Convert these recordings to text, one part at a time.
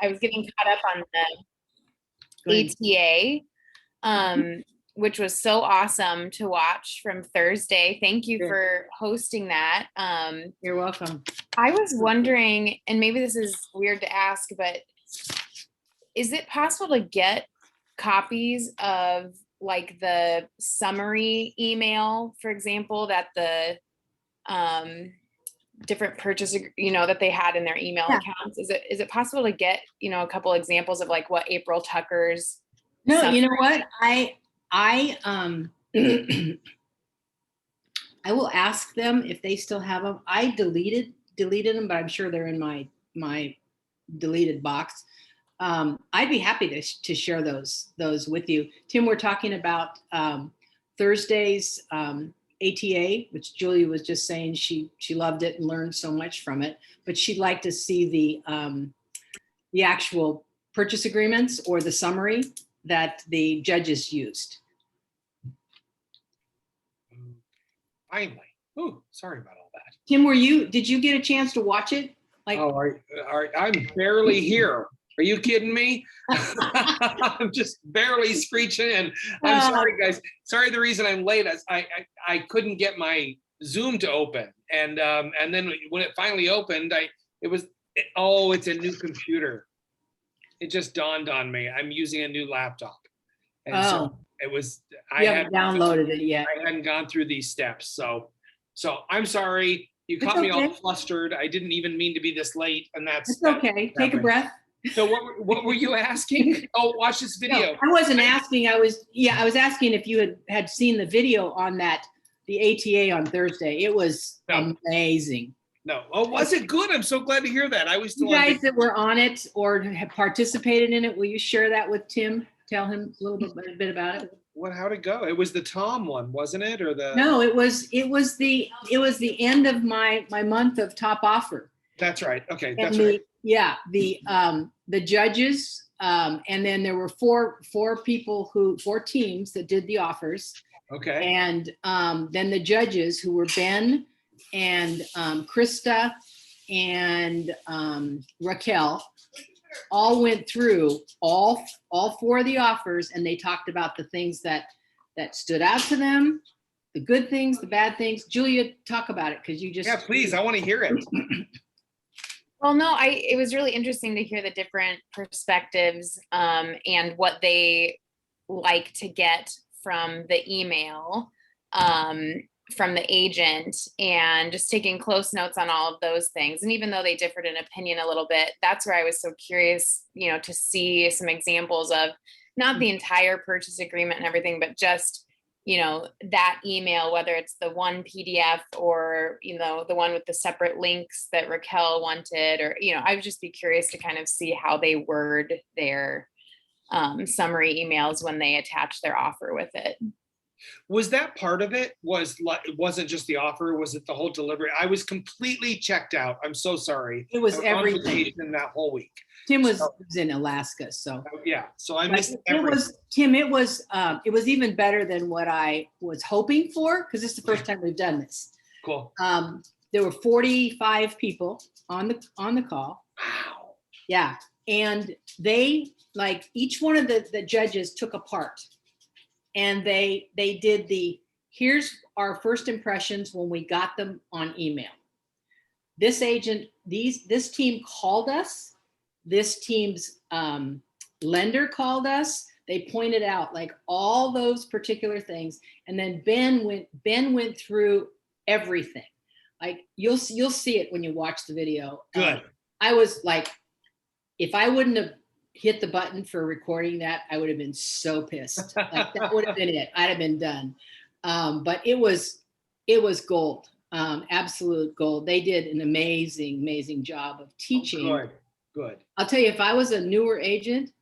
I was getting caught up on Go the ahead. ATA, which was so awesome to watch from Thursday. Thank you Good. for hosting that. You're welcome. I was wondering, and maybe this is weird to ask, but is it possible to get copies of like the summary email, for example, that the different purchase, that they had in their email Yeah. accounts? Is it possible to get, a couple examples of like what April Tucker's No, you know summary- what? I I will ask them if they still have them. I deleted them, but I'm sure they're in my deleted box. I'd be happy to share those with you. Tim, we're talking about Thursday's ATA, which Julia was just saying she loved it and learned so much from it, but she'd like to see the actual purchase agreements or the summary that the judges used. Finally. Oh, sorry about all that. Tim, did you get a chance to watch it? Like, Oh, I'm barely here. Are you kidding me? I'm just barely screeching in. I'm sorry, guys. Sorry, the reason I'm late is I couldn't get my Zoom to open, and then when it finally opened, it's a new computer. It just dawned on me. I'm using a new laptop, and so it was. You haven't downloaded it yet. I hadn't gone through these steps, so I'm sorry. You caught me all flustered. I didn't even mean to be this late, and that's okay. Take a breath. So what were you asking? Oh, watch this video. No, I wasn't asking. I was asking if you had seen the video on the ATA on Thursday. It was amazing. No. Oh, was it good? I'm so glad to hear that. I was still. You guys that were on it or have participated in it, will you share that with Tim? Tell him a little bit about it. How'd it go? It was the Tom one, wasn't it? Or the No, it was the end of my month of top offer. That's right. Okay, and that's right. Yeah, the judges, and then there were four teams that did the offers. Okay. And then the judges, who were Ben and Krista and Raquel, all went through all four of the offers, and they talked about the things that stood out to them, the good things, the bad things. Julia, talk about it, because you just. Yeah, please. I want to hear it. Well, no, it was really interesting to hear the different perspectives and what they like to get from the email from the agent, and just taking close notes on all of those things. And even though they differed in opinion a little bit, that's where I was so curious, to see some examples of not the entire purchase agreement and everything, but just that email, whether it's the one PDF or, the one with the separate links that Raquel wanted, or, I would just be curious to kind of see how they word their summary emails when they attach their offer with it. Was that part of it? It wasn't just the offer? Was it the whole delivery? I was completely checked out. I'm so sorry. It was everything in that whole week. Tim was in Alaska, so yeah. So I missed everything. It was even better than what I was hoping for, because it's the first time we've done this. Cool. There were 45 people on the call. Wow. Yeah, and they, like, each one of the judges took a part. And they did here's our first impressions when we got them on email. This team called us. This team's lender called us. They pointed out like all those particular things. And then Ben went through everything. Like you'll see it when you watch the video. Good. I was like, if I wouldn't have hit the button for recording that, I would have been so pissed. Like that would have been it. I'd have been done. But it was gold, absolute gold. They did an amazing job of teaching. Oh, good. I'll tell you, if I was a newer agent,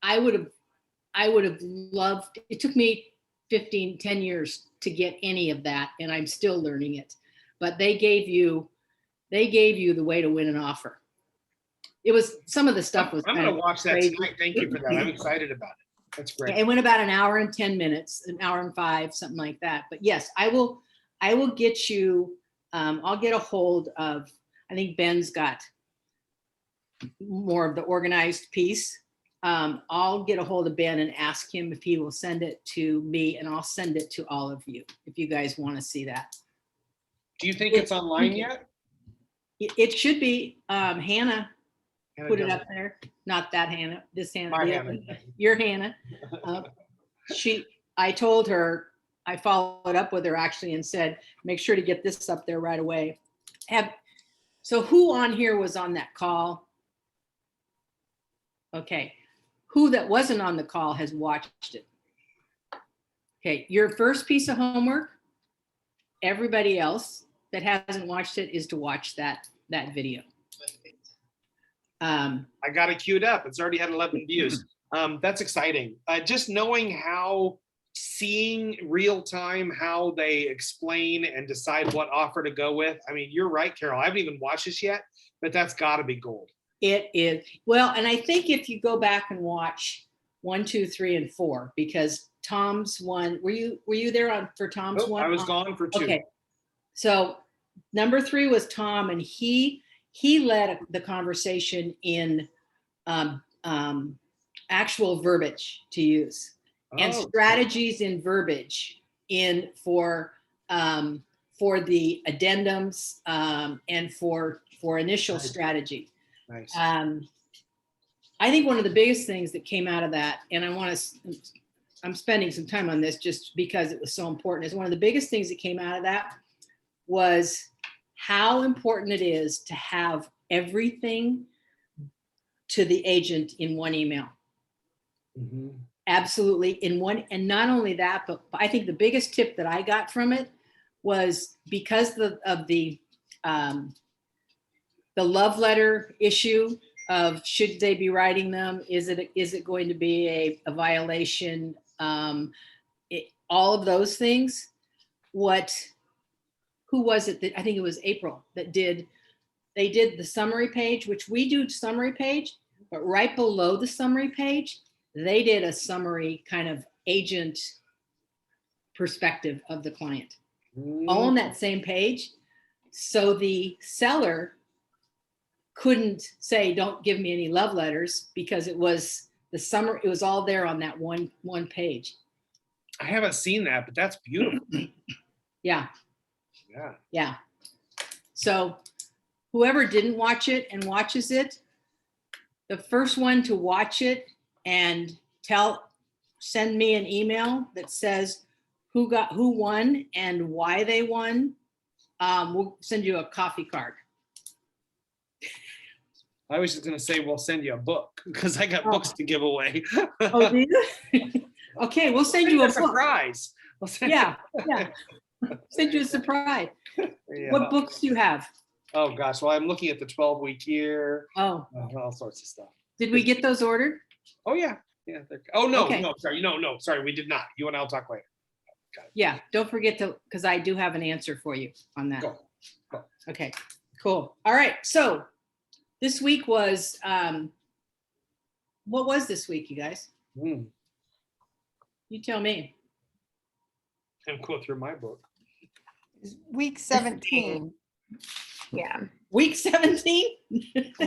I would have loved. It took me 10 years to get any of that, and I'm still learning it. But they gave you the way to win an offer. It was, some of the stuff was. I'm going to watch that tonight. Thank you for that. I'm excited about it. That's great. It went about an hour and 10 minutes, an hour and 5, something like that. But yes, I will get you, I'll get a hold of, I think Ben's got more of the organized piece, I'll get a hold of Ben and ask him if he will send it to me, and I'll send it to all of you if you guys want to see that. Do you think it's online yet? It should be. Hannah Hannah put it doesn't- up there. Not that Hannah, this Hannah. My the Hannah. other- Your Hannah. I told her, I followed up with her actually and said, make sure to get this up there right away. So who on here was on that call? Okay. Who that wasn't on the call has watched it? Okay, your first piece of homework, everybody else that hasn't watched it is to watch that video. I got it queued up. It's already had 11 views. That's exciting. Just knowing how, seeing real time, how they explain and decide what offer to go with. I mean, you're right, Carol. I haven't even watched this yet, but that's got to be gold. It is. Well, and I think if you go back and watch 1, 2, 3, and 4, because Tom's one, were you there for Tom's Nope, one? I was gone for 2. Okay. So number 3 was Tom, and he led the conversation in actual verbiage to use and Oh, strategies in verbiage for the addendums and for initial Nice. strategy. nice. I think one of the biggest things that came out of that, and I'm spending some time on this just because it was so important, is one of the biggest things that came out of that was how important it is to have everything to the agent in one email. Mhm. Absolutely in one. And not only that, but I think the biggest tip that I got from it was because of the love letter issue of should they be writing them? Is it going to be a violation? All of those things. Who was it that, I think it was April, that they did the summary page, which we do summary page, but right below the summary page, they did a summary kind of agent perspective of the client, all on that same page. So the seller couldn't say, don't give me any love letters, because it was the summary, it was all there on that one page. I haven't seen that, but that's beautiful. Yeah. Yeah. Yeah. So whoever didn't watch it and watches it, the first one to watch it and send me an email that says who won and why they won. We'll send you a coffee card. I was just gonna say we'll send you a book because I got books to give away. Oh, do you? Okay, we'll send you a book. surprise. We'll send you- Yeah. Send you a surprise. Yeah. What books do you have? Oh gosh, well I'm looking at the 12-week year, Oh, all sorts of stuff. did we get those ordered? Oh yeah, yeah. Oh no, Okay. sorry, we did not. You and I'll talk later. Yeah, don't forget to, because I do have an answer for you on that. Go. Okay, cool. All right, so this week was, what was this week, you guys? Mm, You tell me. I'm going through my book. Week 17. Yeah. Week 17? That's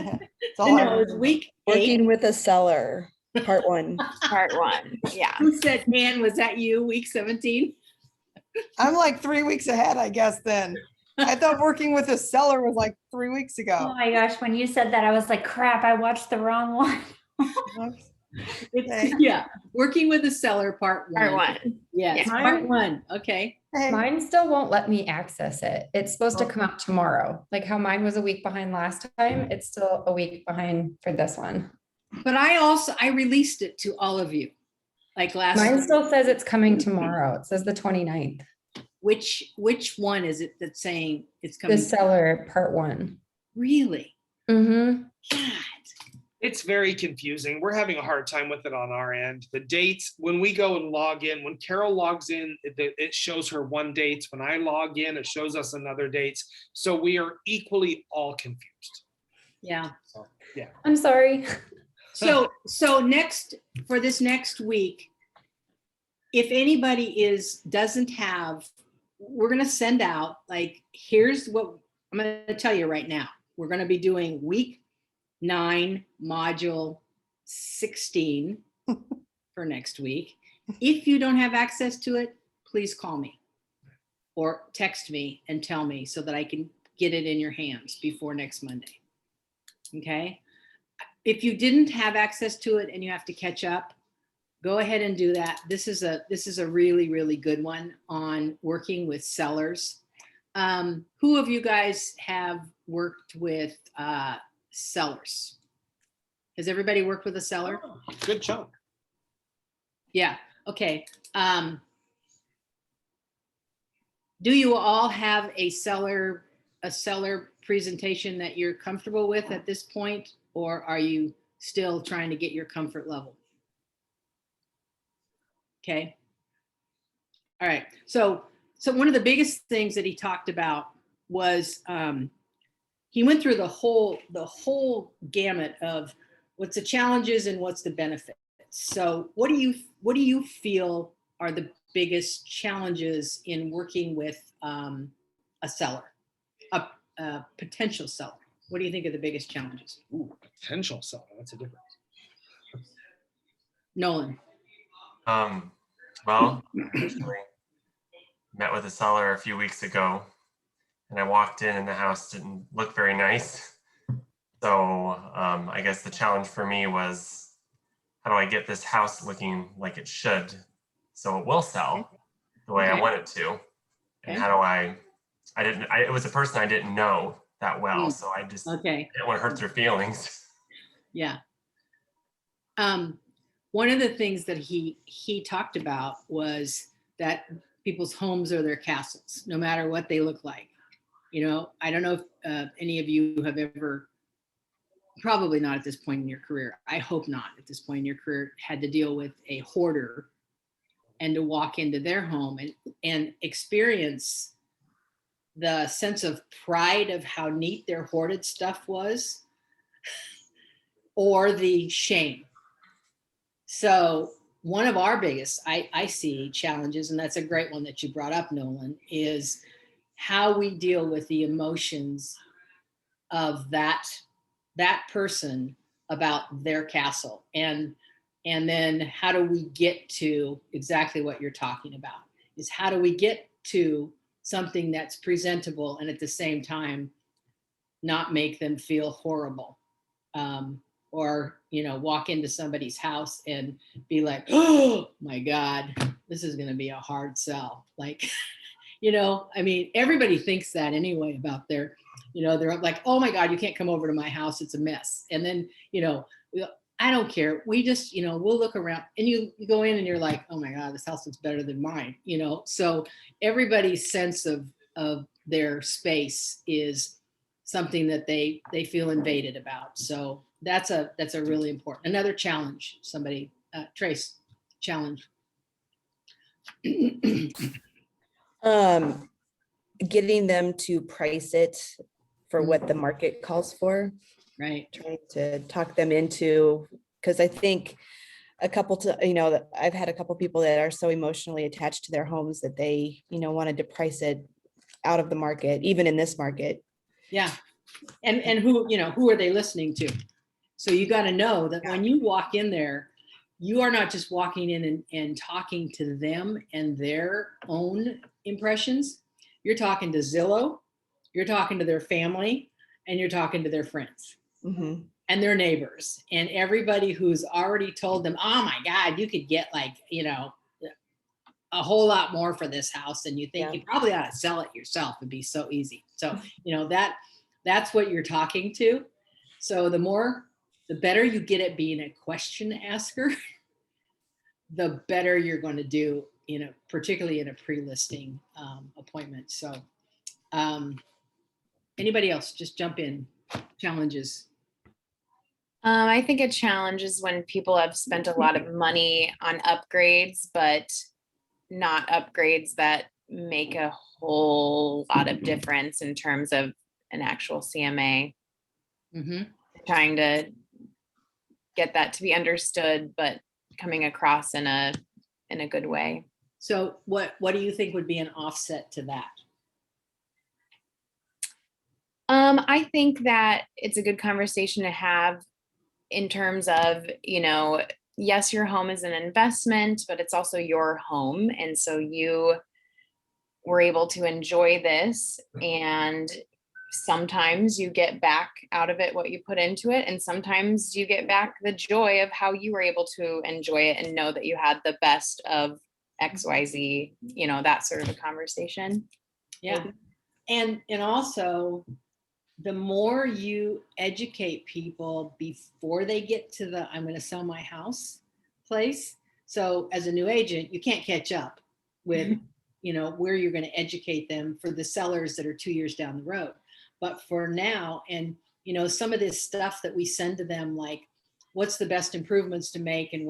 all I No, it was remember. week 8. Working with a seller, part 1. Part 1. Yeah. Who said, Ann, was that you, week 17? I'm like 3 weeks ahead, I guess then. I thought working with a seller was like 3 weeks Oh ago. my gosh, when you said that, I was like, crap, I watched the wrong one. Oops. It's, yeah, working with a seller, part 1. Part 1. Yes, Yeah. part 1, okay. Hey, Mine still won't let me access it. It's supposed to come out tomorrow. Like how mine was a week behind last time, it's still a week behind for this one. But I released it to all of you, like last. Mine still says it's coming tomorrow. It says the 29th. Which one is it that's saying it's The coming? seller part 1. Really? Mm-hmm. God. It's very confusing. We're having a hard time with it on our end. The dates, when we go and log in, when Carol logs in, it shows her one dates. When I log in, it shows us another dates. So we are equally all confused. Yeah. So, yeah. I'm sorry. So for this next week, if anybody doesn't have, we're going to send out, like, here's what I'm going to tell you right now. We're going to be doing week 9, module 16 for next week. If you don't have access to it, please call me or text me and tell me so that I can get it in your hands before next Monday. Okay? If you didn't have access to it and you have to catch up, go ahead and do that. This is a really, really good one on working with sellers. Who of you guys have worked with sellers? Has everybody worked with a seller? Oh, good chunk. Yeah. Okay. Do you all have a seller presentation that you're comfortable with at this point, or are you still trying to get your comfort level? Okay. All right. So one of the biggest things that he talked about was he went through the whole gamut of what's the challenges and what's the benefits. So what do you feel are the biggest challenges in working with a seller, a potential seller? What do you think are the biggest challenges? Ooh, potential seller. That's a difference. Nolan. Well, I actually met with a seller a few weeks ago, and I walked in and the house didn't look very nice. So I guess the challenge for me was, how do I get this house looking like it should so it will sell the way I want it to? And how do it was a person I didn't know that well, so I just didn't want to hurt their feelings. Yeah. One of the things that he talked about was that people's homes are their castles, no matter what they look like. You know, I don't know if any of you have ever, probably not at this point in your career, I hope not at this point in your career, had to deal with a hoarder and to walk into their home and experience the sense of pride of how neat their hoarded stuff was, or the shame. So one of our biggest, I see, challenges, and that's a great one that you brought up, Nolan, is how we deal with the emotions of that person about their castle. And then how do we get to exactly what you're talking about, is how do we get to something that's presentable and at the same time not make them feel horrible. Or, you know, walk into somebody's house and be like, oh my God, this is going to be a hard sell. Like, you know, I mean, everybody thinks that anyway about their, you know, they're like, oh my God, you can't come over to my house. It's a mess. And then, you know, I don't care. We just, you know, we'll look around and you go in and you're like, oh my God, this house looks better than mine, you know? So everybody's sense of their space is something that they feel invaded about. So that's a really important, another challenge. Somebody, Trace, challenge. Getting them to price it for what the market calls for. Right. Trying to talk them into, because I think I've had a couple people that are so emotionally attached to their homes that they, you know, wanted to price it out of the market, even in this market. Yeah. And who, you know, who are they listening to? So you got to know that when you walk in there, you are not just walking in and talking to them and their own impressions. You're talking to Zillow, you're talking to their family, and you're talking to their friends. Mm-hmm. And their neighbors and everybody who's already told them, oh my God, you could get like, you know, a whole lot more for this house than you think. Yeah. You probably ought to sell it yourself. It'd be so easy. So, you know, that's what you're talking to. So the better you get at being a question asker, the better you're going to do, you know, particularly in a pre-listing appointment. So anybody else, just jump in. Challenges. I think a challenge is when people have spent a lot of money on upgrades, but not upgrades that make a whole lot of difference in terms of an actual CMA. Mm-hmm. Trying to get that to be understood, but coming across in a good way. So what do you think would be an offset to that? I think that it's a good conversation to have in terms of, yes, your home is an investment, but it's also your home. And so you were able to enjoy this, and sometimes you get back out of it what you put into it, and sometimes you get back the joy of how you were able to enjoy it and know that you had the best of XYZ, that sort of a conversation. Yeah. And also, the more you educate people before they get to the I'm going to sell my house place. So as a new agent, you can't catch up with, where you're going to educate them for the sellers that are 2 years down the road. But for now, and, some of this stuff that we send to them, like what's the best improvements to make, and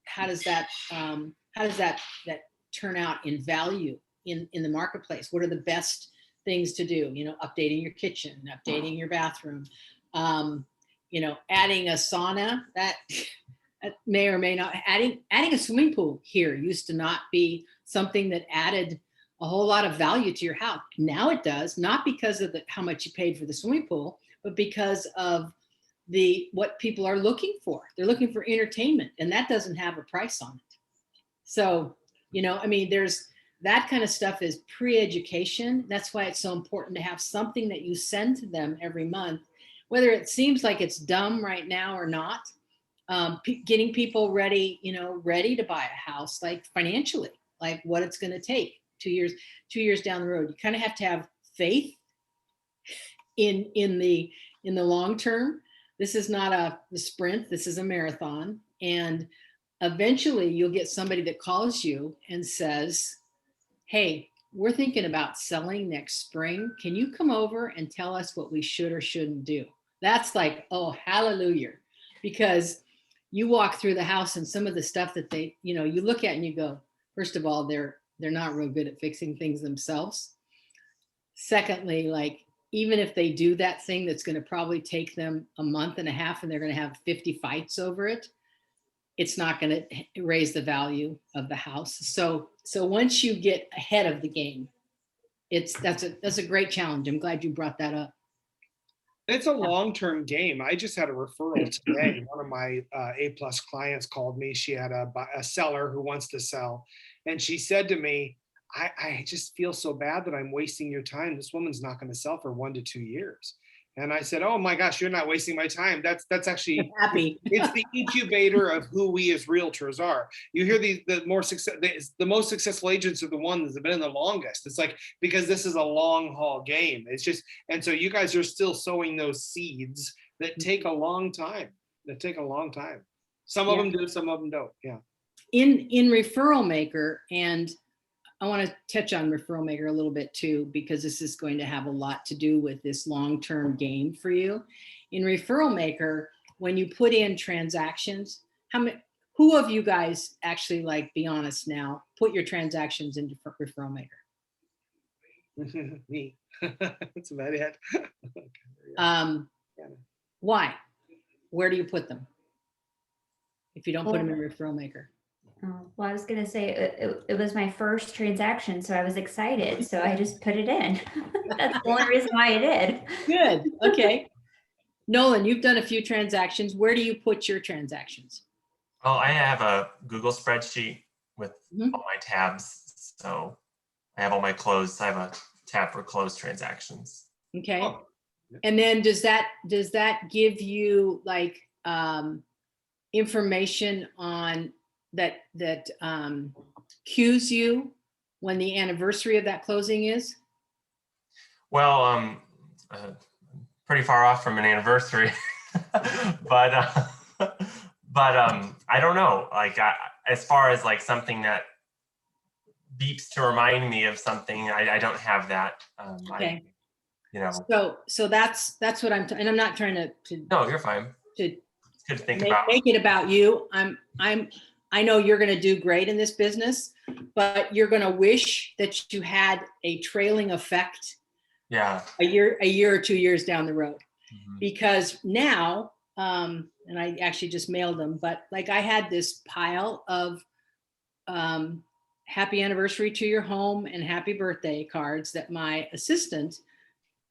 how does that turn out in value in the marketplace? What are the best things to do? Updating your kitchen, updating your bathroom, adding a sauna that may or may not, adding a swimming pool here used to not be something that added a whole lot of value to your house. Now it does, not because of how much you paid for the swimming pool, but because of what people are looking for. They're looking for entertainment, and that doesn't have a price on it. So, there's that kind of stuff is pre-education. That's why it's so important to have something that you send to them every month, whether it seems like it's dumb right now or not. Getting people ready, ready to buy a house, like financially, like what it's going to take 2 years down the road. You kind of have to have faith in the long term. This is not a sprint. This is a marathon. And eventually you'll get somebody that calls you and says, hey, we're thinking about selling next spring. Can you come over and tell us what we should or shouldn't do? That's like, oh, hallelujah. Because you walk through the house and some of the stuff that they, you look at and you go, first of all, they're not real good at fixing things themselves. Secondly, like, even if they do that thing that's going to probably take them a month and a half and they're going to have 50 fights over it, it's not going to raise the value of the house. So once you get ahead of the game, that's a great challenge. I'm glad you brought that up. It's a long-term game. I just had a referral today. One of my A+ clients called me. She had a seller who wants to sell. And she said to me, I just feel so bad that I'm wasting your time. This woman's not going to sell for 1 to 2 years. And I said, oh my gosh, you're not wasting my time. That's actually happy. It's the incubator of who we as realtors are. You hear the most successful agents are the ones that have been in the longest. It's like, because this is a long haul game. It's just, and so you guys are still sowing those seeds that take a long time. Some of them do, some of them don't. Yeah. In Referral Maker, and I want to touch on Referral Maker a little bit too, because this is going to have a lot to do with this long-term game for you. In Referral Maker, when you put in transactions, who of you guys actually, like, be honest now, put your transactions into Referral Maker? Me. That's about it. Why? Where do you put them if you don't put them in Referral Maker? Oh, well, I was going to say it was my first transaction, so I was excited. So I just put it in. That's the only reason why I did. Good. Okay. Nolan, you've done a few transactions. Where do you put your transactions? Well, I have a Google spreadsheet with all my tabs. So I have all my closed. I have a tab for closed transactions. Okay. And then does that give you like information on that cues you when the anniversary of that closing is? Well, pretty far off from an anniversary, but I don't know. Like, as far as like something that beeps to remind me of something, I don't have that. Okay. So that's what I'm, and I'm not trying to. No, you're fine. To it's good to think about. Make it about you. I know you're going to do great in this business, but you're going to wish that you had a trailing effect. Yeah. A year or 2 years down the road, because now, and I actually just mailed them, but like I had this pile of happy anniversary to your home and happy birthday cards that my assistant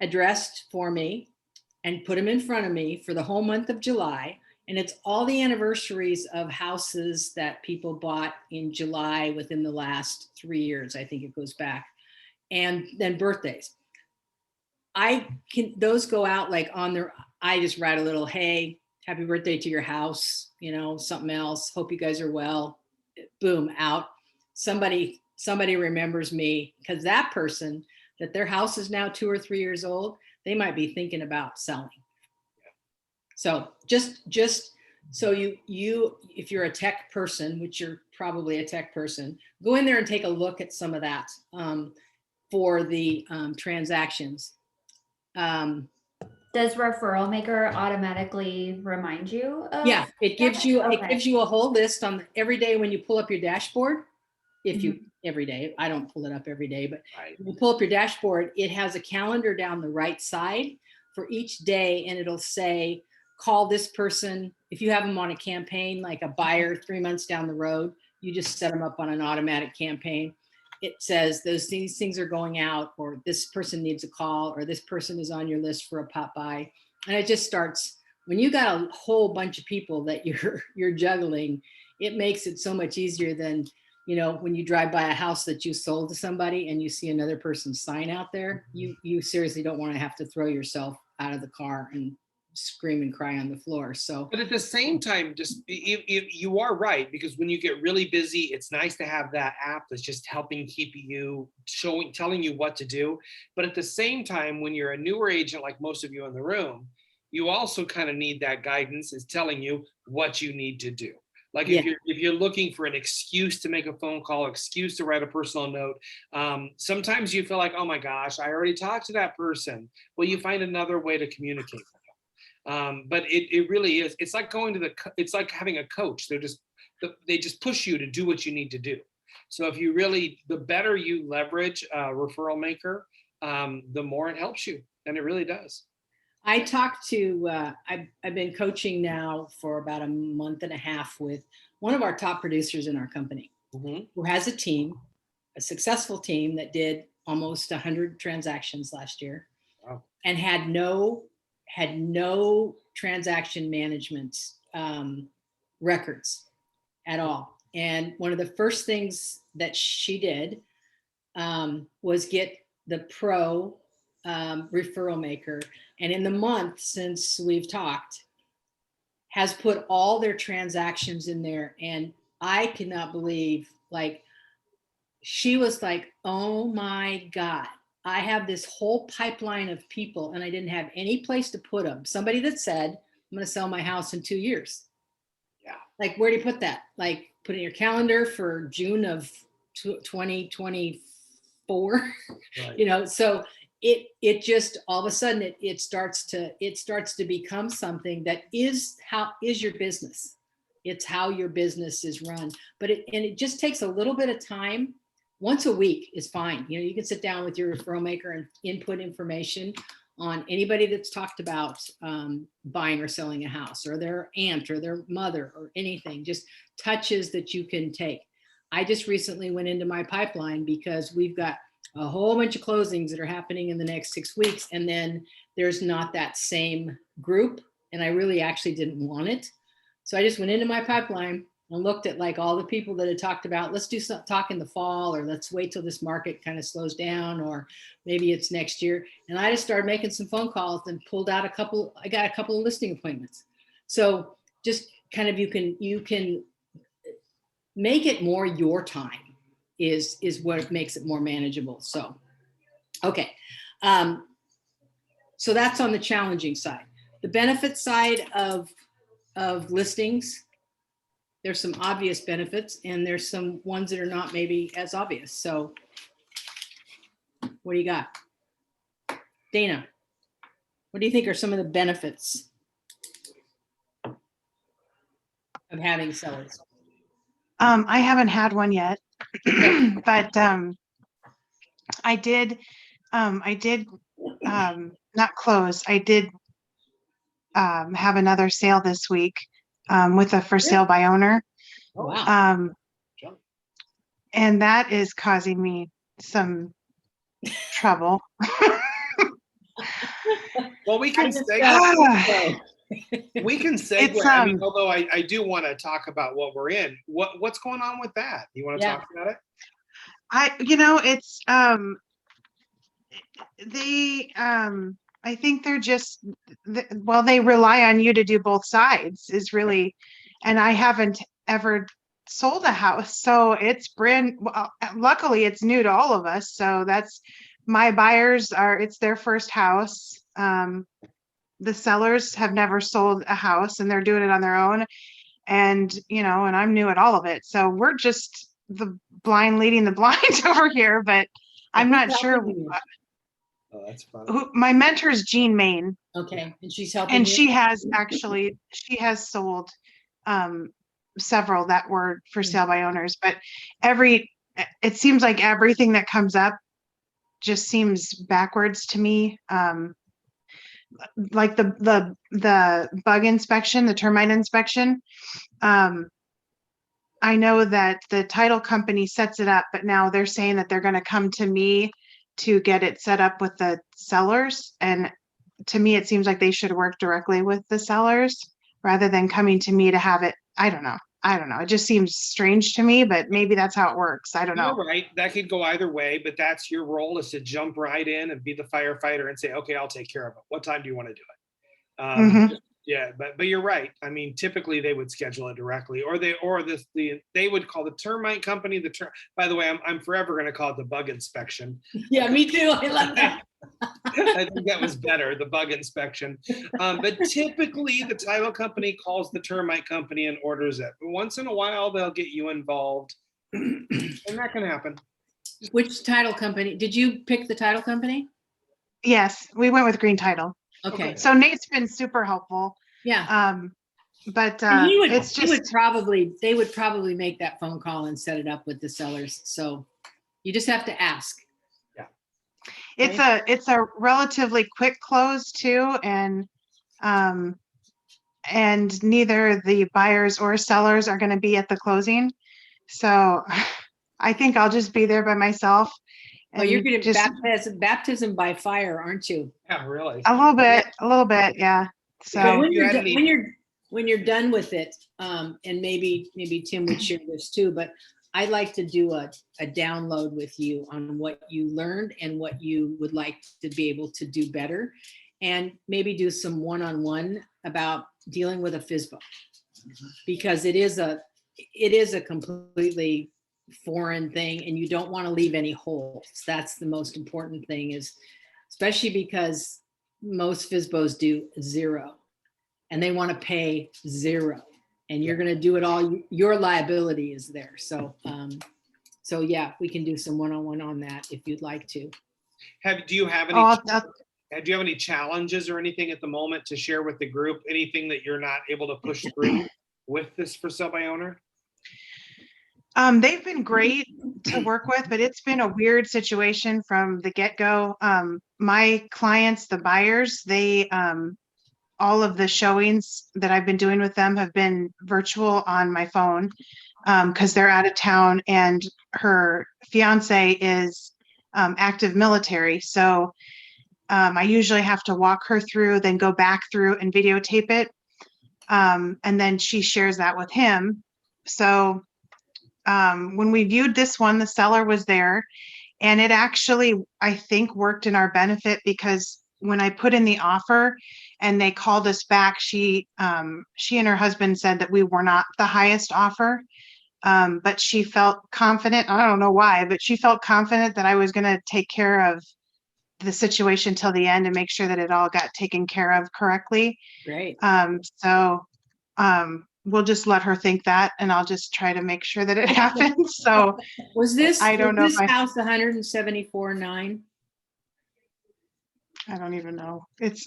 addressed for me and put them in front of me for the whole month of July. And it's all the anniversaries of houses that people bought in July within the last 3 years. I think it goes back. And then birthdays. Those go out like on their, I just write a little, hey, happy birthday to your house, you know, something else. Hope you guys are well. Boom, out. Somebody remembers me, because that person, that their house is now 2 or 3 years old, they might be thinking about selling. So just so you, if you're a tech person, which you're probably a tech person, go in there and take a look at some of that for the transactions. Does Referral Maker automatically remind you of? Yeah, it gives you, Okay. it gives you a whole list on every day when you pull up your dashboard. If you, every day, I don't pull it up every day, but Right. when you pull up your dashboard, it has a calendar down the right side for each day, and it'll say, call this person. If you have them on a campaign, like a buyer 3 months down the road, you just set them up on an automatic campaign. It says these things are going out, or this person needs a call, or this person is on your list for a pop by. And it just starts, when you got a whole bunch of people that you're juggling, it makes it so much easier than, you know, when you drive by a house that you sold to somebody and you see another person's sign out there, you seriously don't want to have to throw yourself out of the car and scream and cry on the floor. So, But at the same time, just if you are right, because when you get really busy, it's nice to have that app that's just helping keep you telling you what to do. But at the same time, when you're a newer agent, like most of you in the room, you also kind of need that guidance, is telling you what you need to do. Like if you're looking for an excuse to make a phone call, excuse to write a personal note, sometimes you feel like, oh my gosh, I already talked to that person. Well, you find another way to communicate with them. But it really is. It's like going to it's like having a coach. They just push you to do what you need to do. So if you really, the better you leverage Referral Maker, the more it helps you, and it really does. I talked to, I've been coaching now for about a month and a half with one of our top producers in our company, who has a team, a successful team that did almost 100 transactions last year. Wow. And had no transaction management records at all. And one of the first things that she did was get the pro Referral Maker. And in the month since we've talked, has put all their transactions in there. And I cannot believe, like, she was like, oh my God, I have this whole pipeline of people and I didn't have any place to put them. Somebody that said, I'm going to sell my house in 2 years. Yeah. Like, where do you put that? Like, put it in your calendar for June of 2024. Right. You know, so it just all of a sudden it starts to become something that is your business. It's how your business is run. But it just takes a little bit of time. Once a week is fine. You know, you can sit down with your Referral Maker and input information on anybody that's talked about buying or selling a house, or their aunt or their mother or anything, just touches that you can take. I just recently went into my pipeline because we've got a whole bunch of closings that are happening in the next 6 weeks. And then there's not that same group. And I really actually didn't want it. So I just went into my pipeline and looked at like all the people that had talked about, let's do some talk in the fall, or let's wait till this market kind of slows down, or maybe it's next year. And I just started making some phone calls and pulled out I got a couple of listing appointments. So just kind of, you can make it more your time is what makes it more manageable. So, okay. So that's on the challenging side. The benefit side of listings, there's some obvious benefits and there's some ones that are not maybe as obvious. So what do you got? Dana, what do you think are some of the benefits of having sellers? I haven't had one yet, but I did not close. I did have another sale this week with a for sale by owner. Oh, wow. And that is causing me some trouble. Well, we can just, segue. We can segue. It's, I mean, although I do want to talk about what we're in. What's going on with that? You want to Yeah. talk about it? It's I think they're just well, they rely on you to do both sides is really, and I haven't ever sold a house, so it's luckily it's new to all of us, so that's my buyers it's their first house. The sellers have never sold a house and they're doing it on their own, and and I'm new at all of it, so we're just the blind leading the blind over here, but I'm not sure. Oh, that's funny. My mentor is Jean Main, Okay, and she's helping and you? she has sold several that were for sale by owners, but it seems like everything that comes up just seems backwards to me. Like the bug inspection, the termite inspection. I know that the title company sets it up, but now they're saying that they're going to come to me to get it set up with the sellers. And to me, it seems like they should work directly with the sellers rather than coming to me to have it. I don't know. It just seems strange to me, but maybe that's how it works. I don't know. You're right. That could go either way, but that's your role, is to jump right in and be the firefighter and say, okay, I'll take care of it. What time do you want to do it? Yeah, but you're right. I mean, typically they would schedule it directly, or they would call the termite company by the way, I'm forever going to call it the bug inspection. Yeah, me too. I love that. I think that was better, the bug inspection. But typically the title company calls the termite company and orders it. Once in a while, they'll get you involved, and that can happen. Which title company? Did you pick the title company? Yes, we went with Green Title. Okay. So Nate's been super helpful. Yeah. But And they would probably make that phone call and set it up with the sellers. So you just have to ask. Yeah. It's a relatively quick close too, and neither the buyers or sellers are going to be at the closing. So I think I'll just be there by myself. Oh, you're going to baptism by fire, aren't you? Yeah, really. A little bit, yeah. So when you're done with it, and maybe Tim would share this too, but I'd like to do a download with you on what you learned and what you would like to be able to do better, and maybe do some one-on-one about dealing with a FSBO, because it is a completely foreign thing, and you don't want to leave any holes. That's the most important thing, is especially because most FSBOs do zero and they want to pay zero, and you're going to do it all. Your liability is there. So yeah, we can do some one-on-one on that if you'd like to. Do you have any challenges or anything at the moment to share with the group? Anything that you're not able to push through with this for sale by owner? They've been great to work with, but it's been a weird situation from the get-go. My clients, the buyers, all of the showings that I've been doing with them have been virtual on my phone, because they're out of town, and her fiance is active military. So I usually have to walk her through, then go back through and videotape it. And then she shares that with him. So when we viewed this one, the seller was there, and it actually, I think, worked in our benefit, because when I put in the offer and they called us back, she and her husband said that we were not the highest offer, but she felt confident. I don't know why, but she felt confident that I was going to take care of the situation till the end and make sure that it all got taken care of correctly. Great. So we'll just let her think that, and I'll just try to make sure that it happens. So was this house 174.9? I don't even know. It's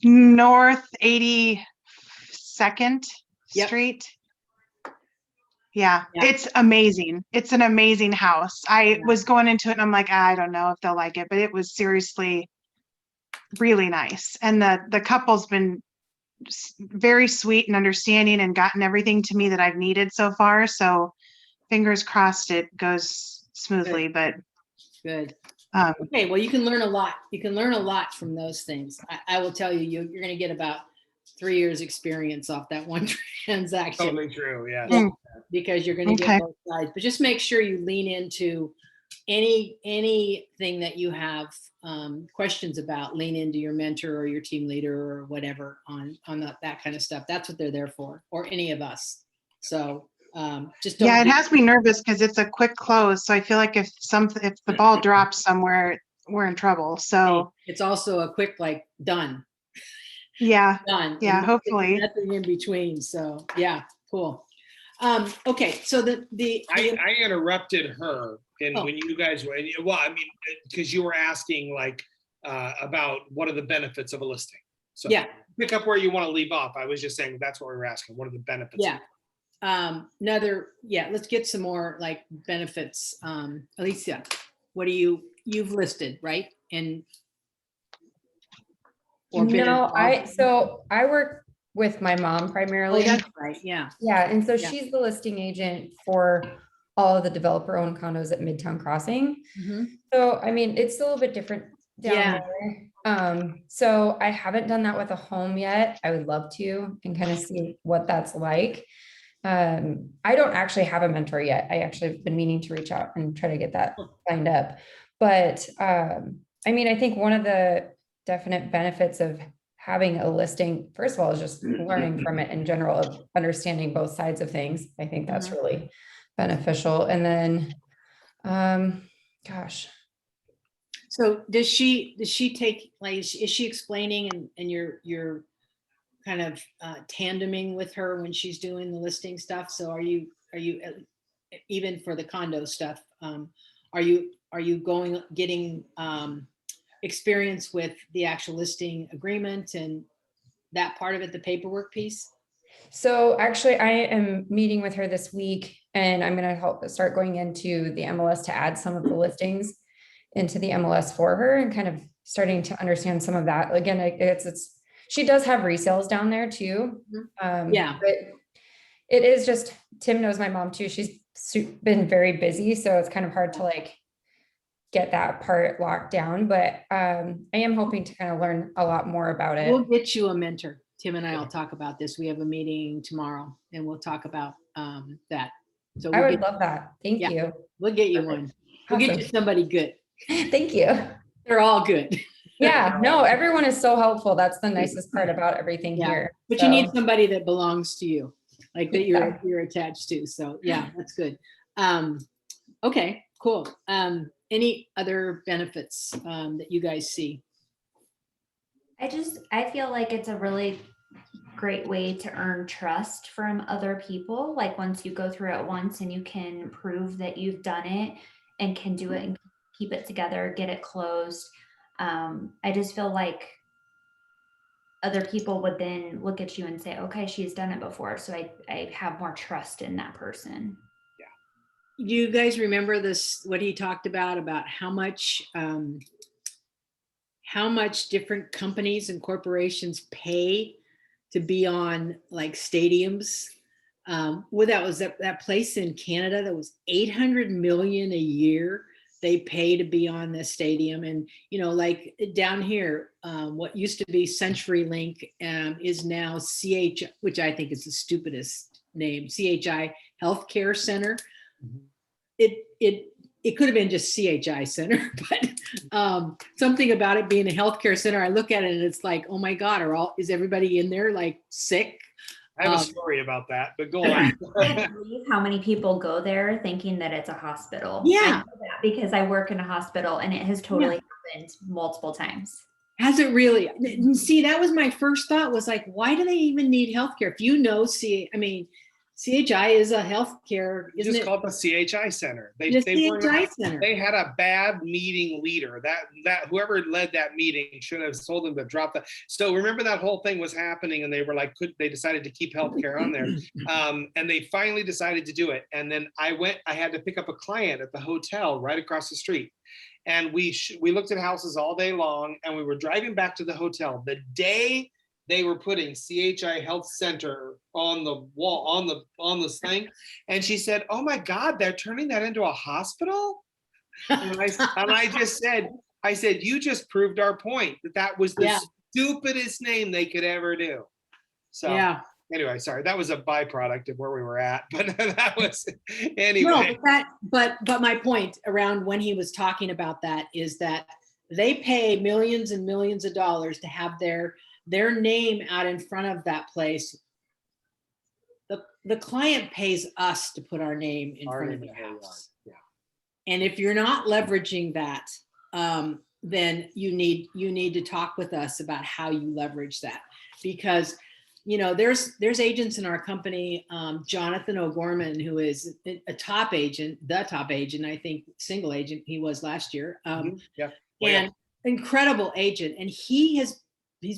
North 82nd Street. Yeah, it's amazing. It's an amazing house. I was going into it and I'm like, I don't know if they'll like it, but it was seriously really nice. And the couple's been very sweet and understanding and gotten everything to me that I've needed so far. So fingers crossed it goes smoothly, but good. Okay, well, you can learn a lot. You can learn a lot from those things. I will tell you, you're going to get about 3 years experience off that one transaction. Totally true, yeah. Yeah, because you're going to Okay. get both sides, but just make sure you lean into anything that you have questions about, lean into your mentor or your team leader or whatever on that kind of stuff. That's what they're there for, or any of us. So just don't. Yeah, it has me nervous because it's a quick close. So I feel like if the ball drops somewhere, we're in trouble. So It's also a quick, like, done. yeah, Done. yeah, and hopefully. nothing in between. So yeah, cool. Okay, so I interrupted her and Oh. when you guys were, well, I mean, because you were asking like about what are the benefits of a listing. So yeah. pick up where you want to leave off. I was just saying that's what we were asking. What are the benefits? Yeah. Let's get some more like benefits. Alicia, what do you've listed, right? And or been No, involved? so I work with my mom Oh, primarily. that's right, yeah. Yeah, and so Yeah. she's the listing agent for all of the developer-owned condos at Midtown Crossing. Mhm. So, I mean, it's a little bit different down Yeah. there. So I haven't done that with a home yet. I would love to and kind of see what that's like. I don't actually have a mentor yet. I actually have been meaning to reach out and try to get that lined up. But I mean, I think one of the definite benefits of having a listing, first of all, is just learning from it in general, of understanding both sides of things. I think that's really beneficial. And then, gosh, So does she take, like, is she explaining and you're kind of tandeming with her when she's doing the listing stuff? So are you even for the condo stuff, are you getting experience with the actual listing agreement and that part of it, the paperwork piece? so actually I am meeting with her this week, and I'm going to help start going into the MLS to add some of the listings into the MLS for her and kind of starting to understand some of that. Again, it's she does have resales down there too. Yeah. But it is just, Tim knows my mom too. She's been very busy, so it's kind of hard to like get that part locked down, but I am hoping to kind of learn a lot more about it. We'll get you a mentor. Tim and I will talk about this. We have a meeting tomorrow and we'll talk about that. So I we'll would love that. Thank Yeah. you. we'll get you one. We'll get you Awesome. somebody good. Thank you. They're all good. Yeah, no, everyone is so helpful. That's the nicest part about everything Yeah, here. But So, you need somebody that belongs to you, like that Yeah. you're attached to. So yeah, that's good. Okay, cool. Any other benefits that you guys see? I feel like it's a really great way to earn trust from other people. Like once you go through it once and you can prove that you've done it and can do it and keep it together, get it closed. I just feel like other people would then look at you and say, okay, she's done it before. So I have more trust in that person. Do you guys remember this, what he talked about how much different companies and corporations pay to be on like stadiums? Well, that was that place in Canada that was 800 million a year they pay to be on the stadium. And, like down here, what used to be CenturyLink is now CH, which I think is the stupidest name, CHI Healthcare Center. It could have been just CHI Center, but something about it being a healthcare center, I look at it and it's like, oh my God, is everybody in there like sick? I have a story about that, but go on. I can't believe how many people go there thinking that it's a hospital. Yeah. I know that because I work in a hospital and it has totally happened multiple times. Has it really? See, that was my first thought, was like, why do they even need healthcare? If you know, CHI is a healthcare, isn't Just it? called the CHI Center. The They weren't- CHI Center. They had a bad meeting leader. That whoever led that meeting should have told them to drop that. So remember that whole thing was happening, and they were like, they decided to keep healthcare on there, and they finally decided to do it. And then I had to pick up a client at the hotel right across the street, and we looked at houses all day long, and we were driving back to the hotel the day they were putting CHI Health Center on the wall, on this thing. And she said, oh my God, they're turning that into a hospital? And I just said, you just proved our point that was the Yeah. stupidest name they could ever do. So Yeah. anyway, sorry, that was a byproduct of where we were at, but that was, No, anyway. but my point around when he was talking about that is that they pay millions and millions of dollars to have their name out in front of that place. The client pays us to put our name in Our front of name in their their yard, house. yeah. And if you're not leveraging that, then you need to talk with us about how you leverage that. Because, there's agents in our company, Jonathan O'Gorman, who is a top agent, I think, single agent he was last year. Yeah. And incredible agent. And he's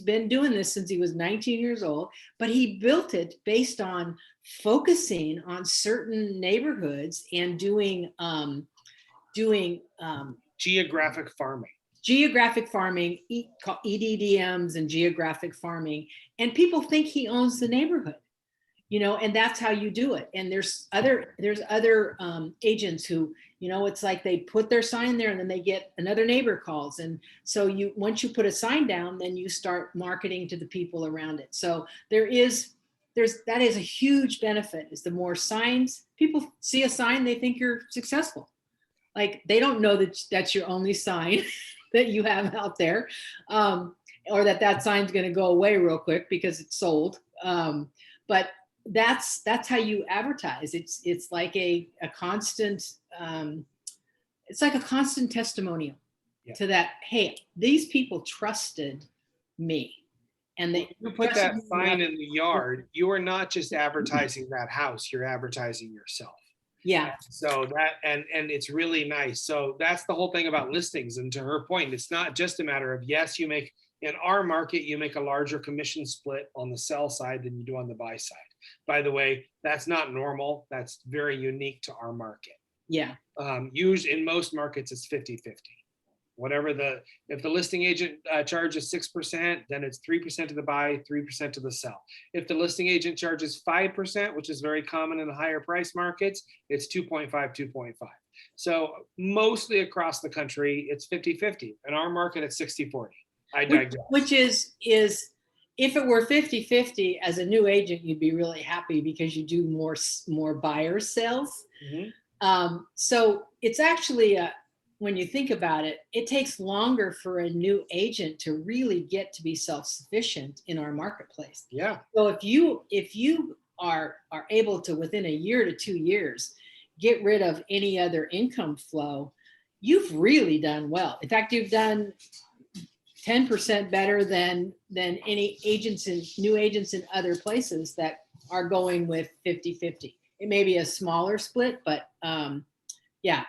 been doing this since he was 19 years old, but he built it based on focusing on certain neighborhoods and doing Geographic farming. EDDMs and geographic farming. And people think he owns the neighborhood, and that's how you do it. And there's other agents who, it's like they put their sign there and then they get another neighbor calls. And so once you put a sign down, then you start marketing to the people around it. So that is a huge benefit, is the more signs people see a sign, they think you're successful. Like, they don't know that that's your only sign that you have out there, or that sign's going to go away real quick because it's sold. But that's how you advertise. It's like a constant, it's like a constant testimonial to that. Hey, these people trusted me. And you put that sign in the yard, you are not just advertising that house, you're advertising yourself. Yeah. So that, and it's really nice. So that's the whole thing about listings. And to her point, it's not just a matter of, yes, in our market, you make a larger commission split on the sell side than you do on the buy side. By the way, that's not normal. That's very unique to our market. Yeah. Usually in most markets, it's 50-50. If the listing agent charges 6%, then it's 3% to the buy, 3% to the sell. If the listing agent charges 5%, which is very common in the higher price markets, it's 2.5, 2.5. So mostly across the country, it's 50-50. In our market, it's 60-40. I digress. Which is if it were 50-50 as a new agent, you'd be really happy because you do more buyer sales. Mm-hmm. So it's actually when you think about it, it takes longer for a new agent to really get to be self-sufficient in our marketplace. Yeah. So if you are able to, within a year to 2 years, get rid of any other income flow, you've really done well. In fact, you've done 10% better than any new agents in other places that are going with 50-50. It may be a smaller split, but yeah,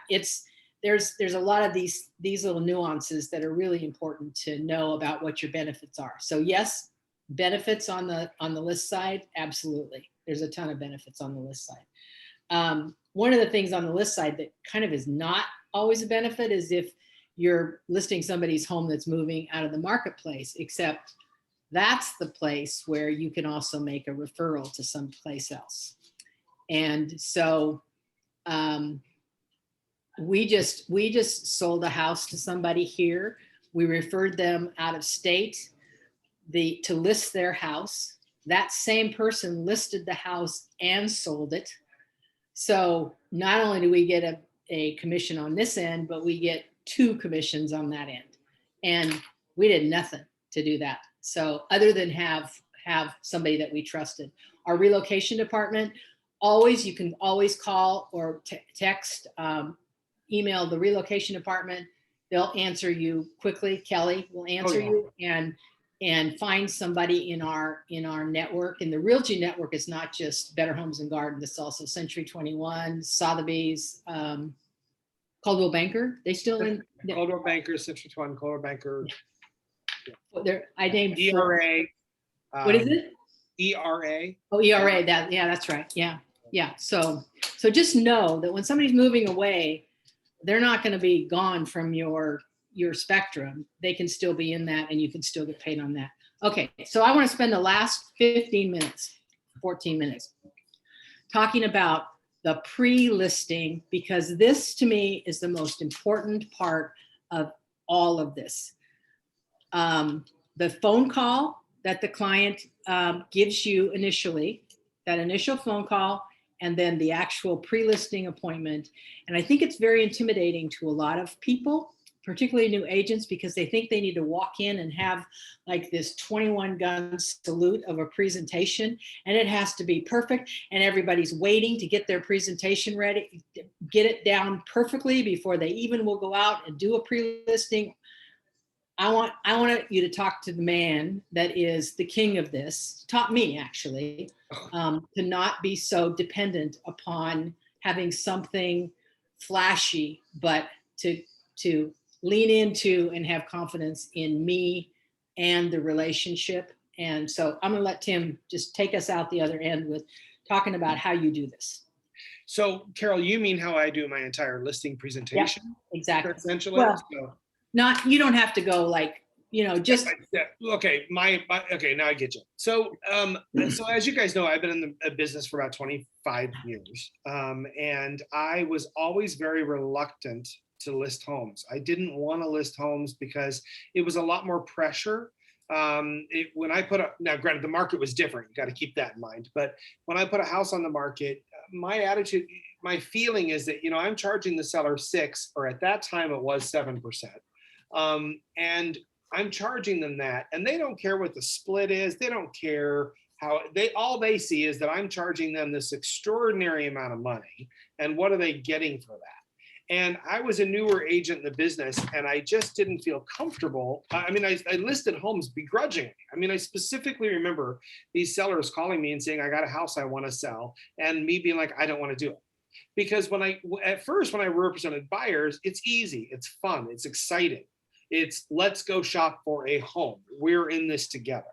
there's a lot of these little nuances that are really important to know about what your benefits are. So yes, benefits on the list side, absolutely. There's a ton of benefits on the list side. One of the things on the list side that kind of is not always a benefit is if you're listing somebody's home that's moving out of the marketplace, except that's the place where you can also make a referral to someplace else. And so we just sold a house to somebody here. We referred them out of state to list their house. That same person listed the house and sold it. So not only do we get a commission on this end, but we get 2 commissions on that end. And we did nothing to do that. So other than have somebody that we trusted. Our relocation department, you can always call or text, email the relocation department. They'll answer you quickly. Kelly will answer you and find somebody in our network. And the Realty network is not just Better Homes and Gardens. It's also Century 21, Sotheby's, Coldwell Banker. They still in Coldwell Banker, Century 21, Coldwell Banker. I named ERA. What is it? ERA. Oh, ERA. That's right. Yeah. So just know that when somebody's moving away, they're not going to be gone from your spectrum. They can still be in that, and you can still get paid on that. Okay. So I want to spend the last 14 minutes talking about the pre-listing, because this to me is the most important part of all of this. The phone call that the client gives you initially, that initial phone call, and then the actual pre-listing appointment. And I think it's very intimidating to a lot of people, particularly new agents, because they think they need to walk in and have like this 21 gun salute of a presentation, and it has to be perfect, and everybody's waiting to get their presentation ready, get it down perfectly before they even will go out and do a pre-listing. I want you to talk to the man that is the king of this, taught me actually, to not be so dependent upon having something flashy, but to lean into and have confidence in me and the relationship. And so I'm gonna let Tim just take us out the other end with talking about how you do this. So Carol, you mean how I do my entire listing presentation? Exactly. Essentially. Well, So, not, you don't have to go like, just. yeah, okay, okay, now I get you. So, so as you guys know, I've been in the business for about 25 years. And I was always very reluctant to list homes. I didn't want to list homes because it was a lot more pressure. When I put up, now granted, the market was different. You got to keep that in mind. But when I put a house on the market, my attitude, my feeling is that, I'm charging the seller 6, or at that time it was 7%. And I'm charging them that, and they don't care what the split is. They don't care how all they see is that I'm charging them this extraordinary amount of money. And what are they getting for that? And I was a newer agent in the business, and I just didn't feel comfortable. I listed homes begrudgingly. I specifically remember these sellers calling me and saying, I got a house I want to sell, and me being like, I don't want to do it. Because at first, when I represented buyers, it's easy, it's fun, it's exciting. It's let's go shop for a home. We're in this together.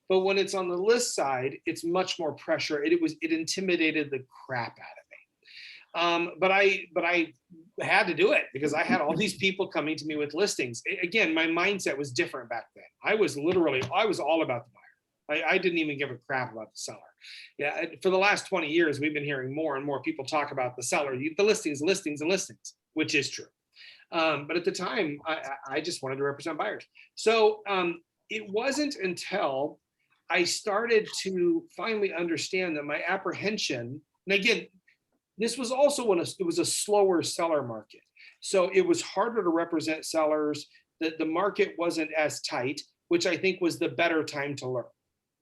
But when it's on the list side, it's much more pressure. It intimidated the crap out of me. But I had to do it because I had all these people coming to me with listings. Again, my mindset was different back then. I was all about the buyer. I didn't even give a crap about the seller. Yeah, for the last 20 years, we've been hearing more and more people talk about the seller, the listings, which is true. But at the time, I just wanted to represent buyers. So it wasn't until I started to finally understand that my apprehension, and again, this was also when it was a slower seller market. So it was harder to represent sellers, that the market wasn't as tight, which I think was the better time to learn,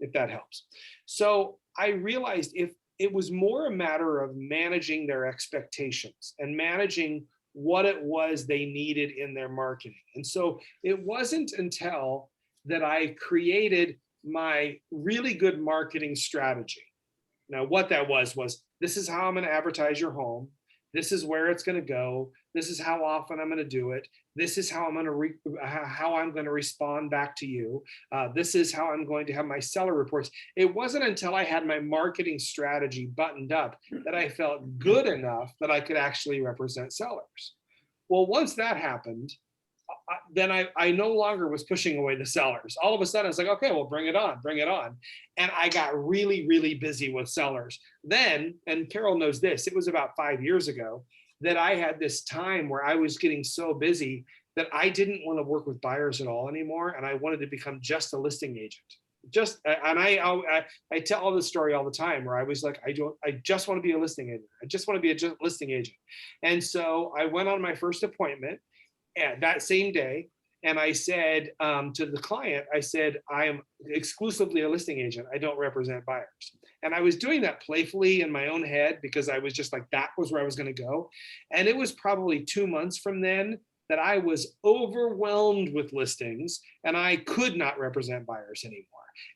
if that helps. So I realized if it was more a matter of managing their expectations and managing what it was they needed in their marketing. And so it wasn't until that I created my really good marketing strategy. Now, what that was this is how I'm going to advertise your home. This is where it's going to go. This is how often I'm going to do it. This is how I'm going to respond back to you. This is how I'm going to have my seller reports. It wasn't until I had my marketing strategy buttoned up that I felt good enough that I could actually represent sellers. Well, once that happened, then I no longer was pushing away the sellers. All of a sudden, I was like, okay, well, bring it on. And I got really, really busy with sellers. Then, and Carol knows this, it was about 5 years ago that I had this time where I was getting so busy that I didn't want to work with buyers at all anymore. And I wanted to become just a listing agent. I tell this story all the time where I was like, I just want to be a listing agent. I just want to be a listing agent. And so I went on my first appointment that same day. And I said to the client, I said, I am exclusively a listing agent. I don't represent buyers. And I was doing that playfully in my own head because I was just like, that was where I was going to go. And it was probably 2 months from then that I was overwhelmed with listings and I could not represent buyers anymore.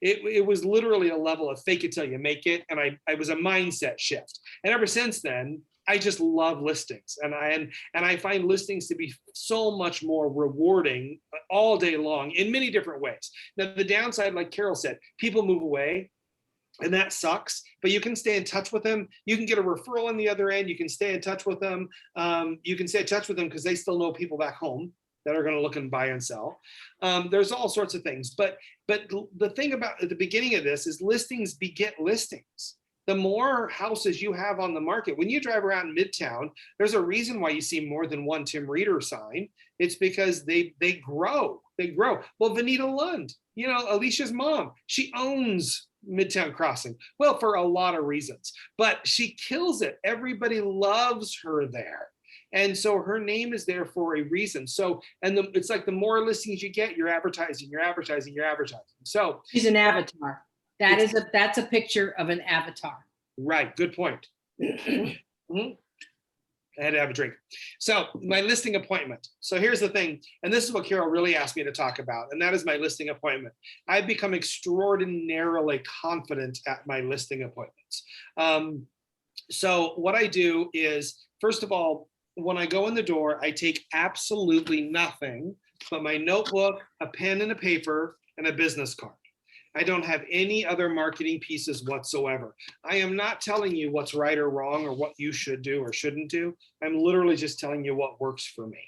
It was literally a level of fake it till you make it. And I was a mindset shift. And ever since then, I just love listings, and I find listings to be so much more rewarding all day long in many different ways. Now, the downside, like Carol said, people move away, and that sucks. But you can stay in touch with them. You can get a referral on the other end. You can stay in touch with them. You can stay in touch with them because they still know people back home that are going to look and buy and sell. There's all sorts of things. But the thing about at the beginning of this is listings beget listings. the more houses you have on the market. When you drive around Midtown, there's a reason why you see more than one Tim Reeder sign. It's because they grow. They grow. Well, Vanita Lund, you know, Alicia's mom, she owns Midtown Crossing. Well, for a lot of reasons, but she kills it. Everybody loves her there. And so her name is there for a reason. So, and it's like the more listings you get, you're advertising, you're advertising, you're advertising. So She's an avatar. That's a picture of an avatar. right, good point. Mhm. I had to have a drink. So my listing appointment. So here's the thing, and this is what Carol really asked me to talk about, and that is my listing appointment. I've become extraordinarily confident at my listing appointments. So what I do is, first of all, when I go in the door, I take absolutely nothing but my notebook, a pen and a paper, and a business card. I don't have any other marketing pieces whatsoever. I am not telling you what's right or wrong or what you should do or shouldn't do. I'm literally just telling you what works for me.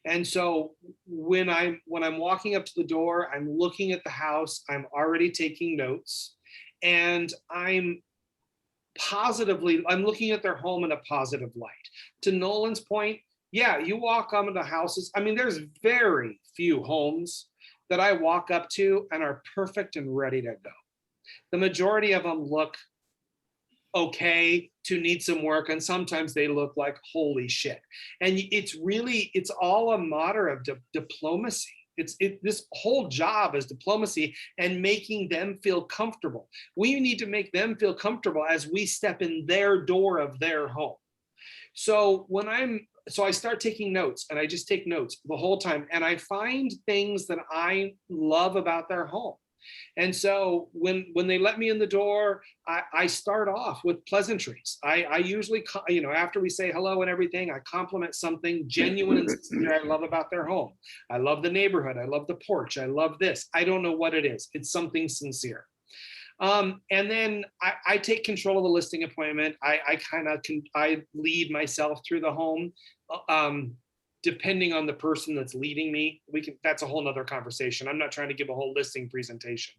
And so when I'm walking up to the door, I'm looking at the house, I'm already taking notes, and I'm looking at their home in a positive light. To Nolan's point, yeah, you walk onto the houses. I mean, there's very few homes that I walk up to and are perfect and ready to go. The majority of them look okay to need some work, and sometimes they look like holy shit. And it's all a matter of diplomacy. This whole job is diplomacy and making them feel comfortable. We need to make them feel comfortable as we step in their door of their home. So I start taking notes, and I just take notes the whole time, and I find things that I love about their home. And so when they let me in the door, I start off with pleasantries. I usually, after we say hello and everything, I compliment something genuine and sincere I love about their home. I love the neighborhood. I love the porch. I love this. I don't know what it is. It's something sincere. And then I take control of the listing appointment. I lead myself through the home. Depending on the person that's leading me, that's a whole nother conversation. I'm not trying to give a whole listing presentation.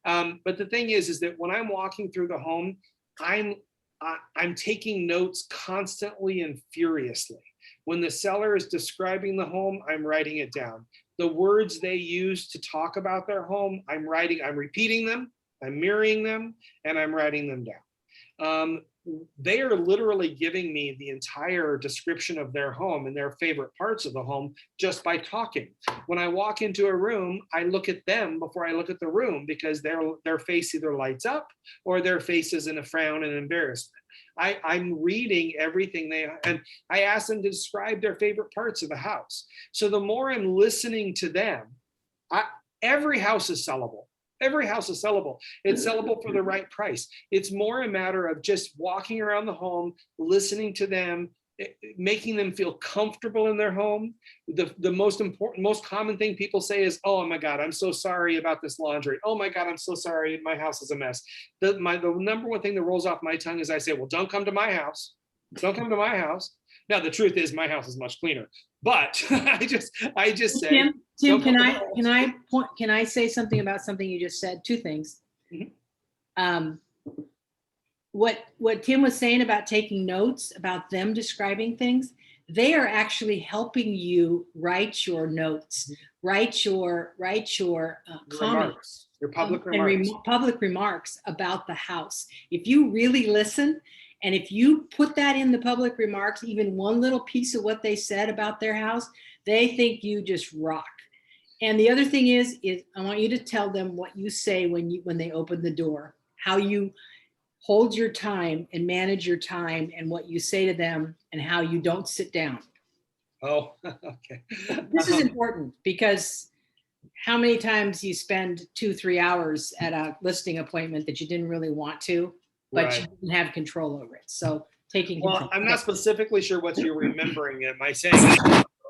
But the thing is that when I'm walking through the home, I'm taking notes constantly and furiously. When the seller is describing the home, I'm writing it down. The words they use to talk about their home, I'm repeating them, I'm mirroring them, and I'm writing them down. They are literally giving me the entire description of their home and their favorite parts of the home just by talking. When I walk into a room, I look at them before I look at the room, because their face either lights up or their face is in a frown and embarrassment. I'm reading everything and I ask them to describe their favorite parts of the house. So the more I'm listening to them, every house is sellable. Every house is sellable. It's sellable for the right price. It's more a matter of just walking around the home, listening to them, making them feel comfortable in their home. The most common thing people say is, "Oh my God, I'm so sorry about this laundry. Oh my God, I'm so sorry. My house is a mess." The number one thing that rolls off my tongue is I say, "Well, don't come to my house. Don't come to my house." Now, the truth is my house is much cleaner, but I just say, Tim, can I say something about something you just said? Two things. Mhm. What Tim was saying about taking notes, about them describing things, they are actually helping you write your notes, write your comments, remarks, your public and remarks. public remarks about the house. If you really listen, and if you put that in the public remarks, even one little piece of what they said about their house, they think you just rock. And the other thing is I want you to tell them what you say when they open the door, how you hold your time and manage your time, and what you say to them, and how you don't sit down. Oh, okay. This is important, because how many times you spend 2-3 hours at a listing appointment that you didn't really want to, but Right. you didn't have control over it. So taking Well, control. I'm not specifically sure what you're remembering. Am I saying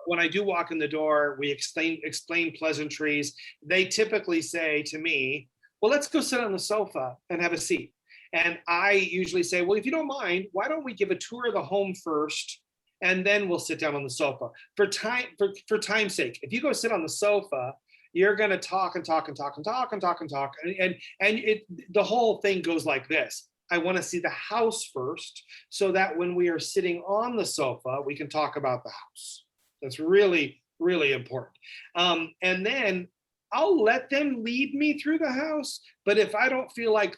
when I do walk in the door, we explain pleasantries? They typically say to me, "Well, let's go sit on the sofa and have a seat." And I usually say, "Well, if you don't mind, why don't we give a tour of the home first, and then we'll sit down on the sofa." For time's sake, if you go sit on the sofa, you're going to talk and talk and talk and talk and talk and talk, and the whole thing goes like this. I want to see the house first, so that when we are sitting on the sofa, we can talk about the house. That's really, really important. And then I'll let them lead me through the house. But if I don't feel like,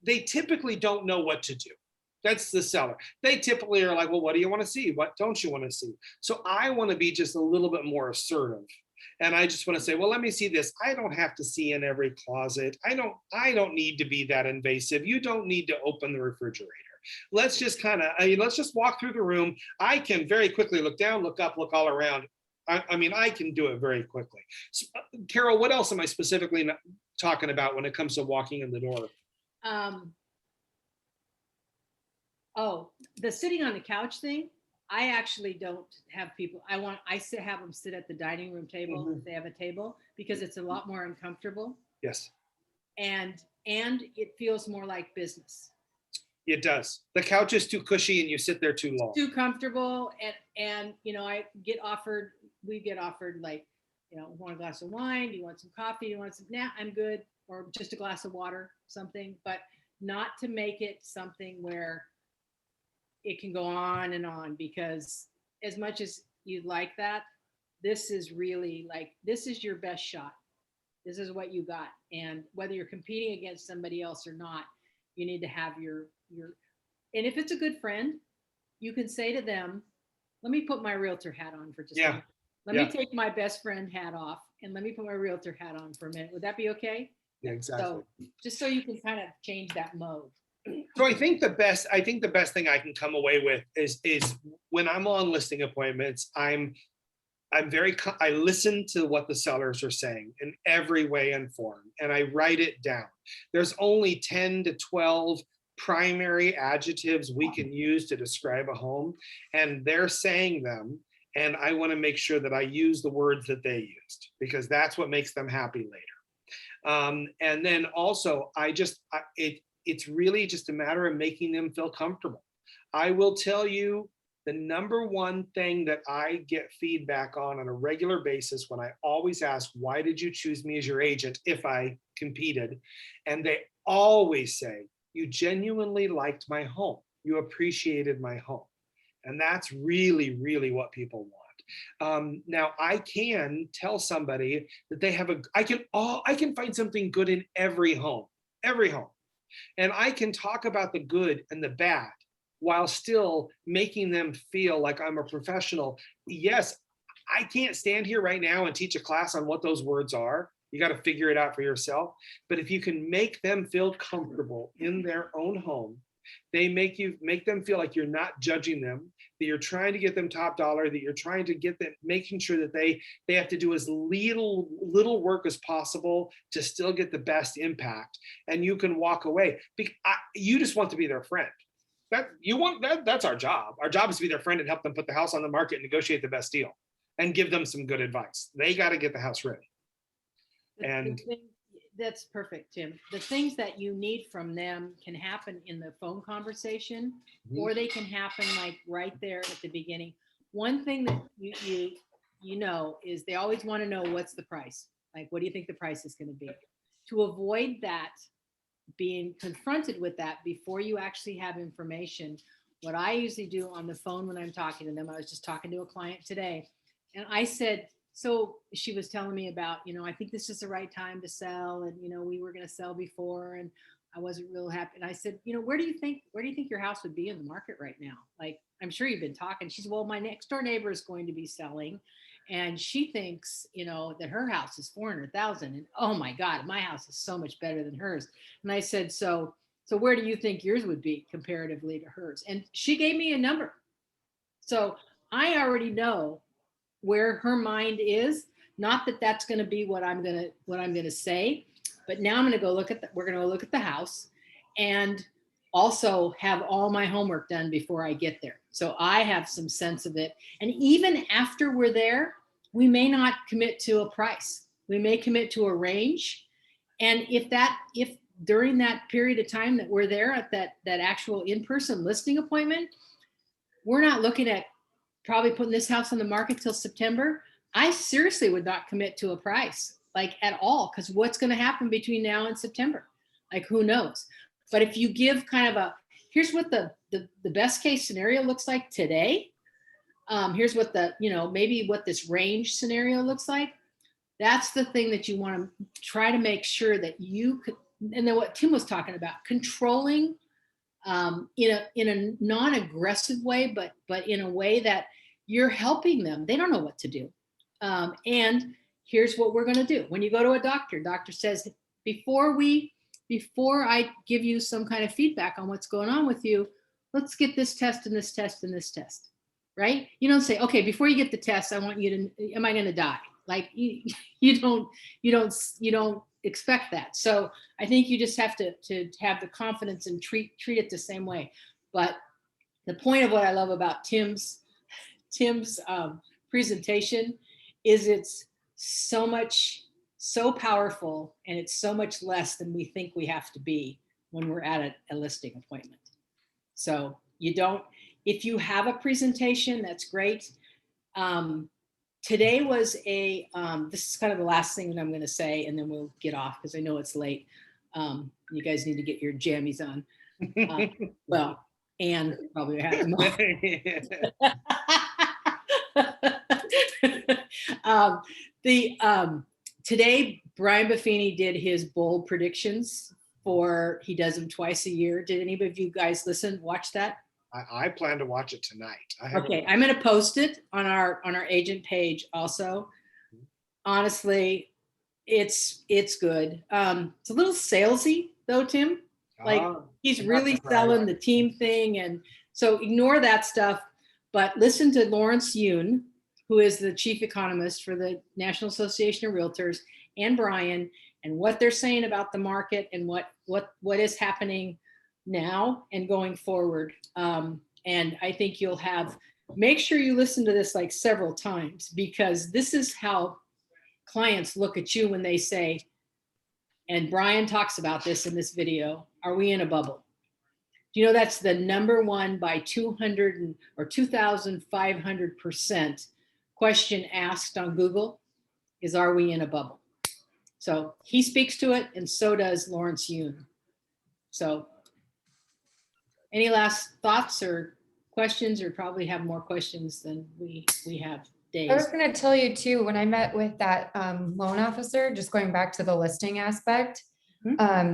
they typically don't know what to do. That's the seller. They typically are like, well, what do you want to see? What don't you want to see? So I want to be just a little bit more assertive. And I just want to say, well, let me see this. I don't have to see in every closet. I don't need to be that invasive. You don't need to open the refrigerator. Let's just let's just walk through the room. I can very quickly look down, look up, look all around. I mean, I can do it very quickly. So, Carol, what else am I specifically talking about when it comes to walking in the door? Oh, the sitting on the couch thing. I actually don't have people. I have them sit at the dining room table if they have a table, because it's a lot more uncomfortable. Yes, And it feels more like business. it does. The couch is too cushy and you sit there too long. Too comfortable, and we get offered like, want a glass of wine? Do you want some coffee? Do you want some? Nah, I'm good. Or just a glass of water, something, but not to make it something where it can go on and on, because as much as you'd like that, this is really like, this is your best shot. This is what you got. And whether you're competing against somebody else or not, you need to have your, and if it's a good friend, you can say to them, let me put my realtor hat on for just a minute. Let me take my best friend hat off and let me put my realtor hat on for a minute. Would that be okay? Yeah, exactly. So just so you can kind of change that mode. So I think the best thing I can come away with is when I'm on listing appointments, I listen to what the sellers are saying in every way and form, and I write it down. There's only 10 to 12 primary adjectives we can use to describe a home, and they're saying them. And I want to make sure that I use the words that they used, because that's what makes them happy later. And then also, it's really just a matter of making them feel comfortable. I will tell you the number one thing that I get feedback on a regular basis, when I always ask, why did you choose me as your agent if I competed? And they always say, you genuinely liked my home. You appreciated my home. And that's really, really what people want. Now I can tell somebody that I can find something good in every home. And I can talk about the good and the bad while still making them feel like I'm a professional. Yes, I can't stand here right now and teach a class on what those words are. You got to figure it out for yourself. But if you can make them feel comfortable in their own home, they make them feel like you're not judging them, that you're trying to get them top dollar, that you're trying to get them, making sure that they have to do as little work as possible to still get the best impact, and you can walk away. You just want to be their friend. That's our job. Our job is to be their friend and help them put the house on the market and negotiate the best deal and give them some good advice. They got to get the house ready. And that's perfect, Tim. The things that you need from them can happen in the phone conversation, or they can happen like right there at the beginning. One thing that you know is they always want to know, what's the price? Like, what do you think the price is going to be? To avoid that, being confronted with that before you actually have information, what I usually do on the phone when I'm talking to them, I was just talking to a client today, and I said, so she was telling me about, I think this is the right time to sell. And, we were going to sell before and I wasn't real happy. And I said, where do you think your house would be in the market right now? Like, I'm sure you've been talking. She said, well, my next door neighbor is going to be selling. And she thinks, that her house is 400,000. And oh my God, my house is so much better than hers. And I said, so where do you think yours would be comparatively to hers? And she gave me a number. So I already know where her mind is. Not that that's going to be what I'm going to say, but now I'm going to go we're going to look at the house and also have all my homework done before I get there. So I have some sense of it. And even after we're there, we may not commit to a price. We may commit to a range. And if during that period of time that we're there at that actual in-person listing appointment, we're not looking at probably putting this house on the market till September, I seriously would not commit to a price, like at all, because what's going to happen between now and September? Like, who knows? But if you give kind of here's what the best case scenario looks like today. Here's what maybe what this range scenario looks like. That's the thing that you want to try to make sure that you could, and then what Tim was talking about, controlling in a non-aggressive way, but in a way that you're helping them. They don't know what to do. And here's what we're going to do. When you go to a doctor says, before I give you some kind of feedback on what's going on with you, let's get this test and this test and this test, right? You don't say, okay, before you get the test, I want you to, am I going to die? Like you don't expect that. So I think you just have to have the confidence and treat it the same way. But the point of what I love about Tim's presentation is it's so powerful, and it's so much less than we think we have to be when we're at a listing appointment. So if you have a presentation, that's great. Today was this is kind of the last thing that I'm going to say, and then we'll get off because I know it's late. You guys need to get your jammies on. Well, and probably have them on. Today, Brian Buffini did his bold predictions he does them twice a year. Did any of you guys watch that? I plan to watch it tonight. Okay, I'm going to post it on our agent page also. Honestly, it's good. It's a little salesy though, Tim. Like he's really selling the team thing, and so ignore that stuff. But listen to Lawrence Yun, who is the chief economist for the National Association of Realtors, and Brian, and what they're saying about the market and what is happening now and going forward. And I think make sure you listen to this like several times, because this is how clients look at you when they say, and Brian talks about this in this video, are we in a bubble? Do you know that's the number one by 200 or 2,500% question asked on Google is, are we in a bubble? So he speaks to it, and so does Lawrence Yun. So any last thoughts or questions, or probably have more questions than we have days? I was going to tell you too, when I met with that loan officer, just going back to the listing aspect,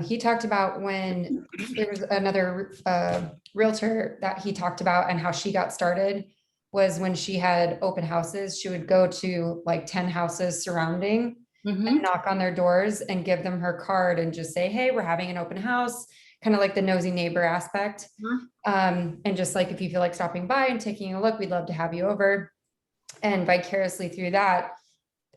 he talked about when there was another realtor that he talked about, and how she got started was when she had open houses. She would go to like 10 houses surrounding and knock on their doors and give them her card and just say, hey, we're having an open house, kind of like the nosy neighbor aspect. And just like, if you feel like stopping by and taking a look, we'd love to have you over. And vicariously through that,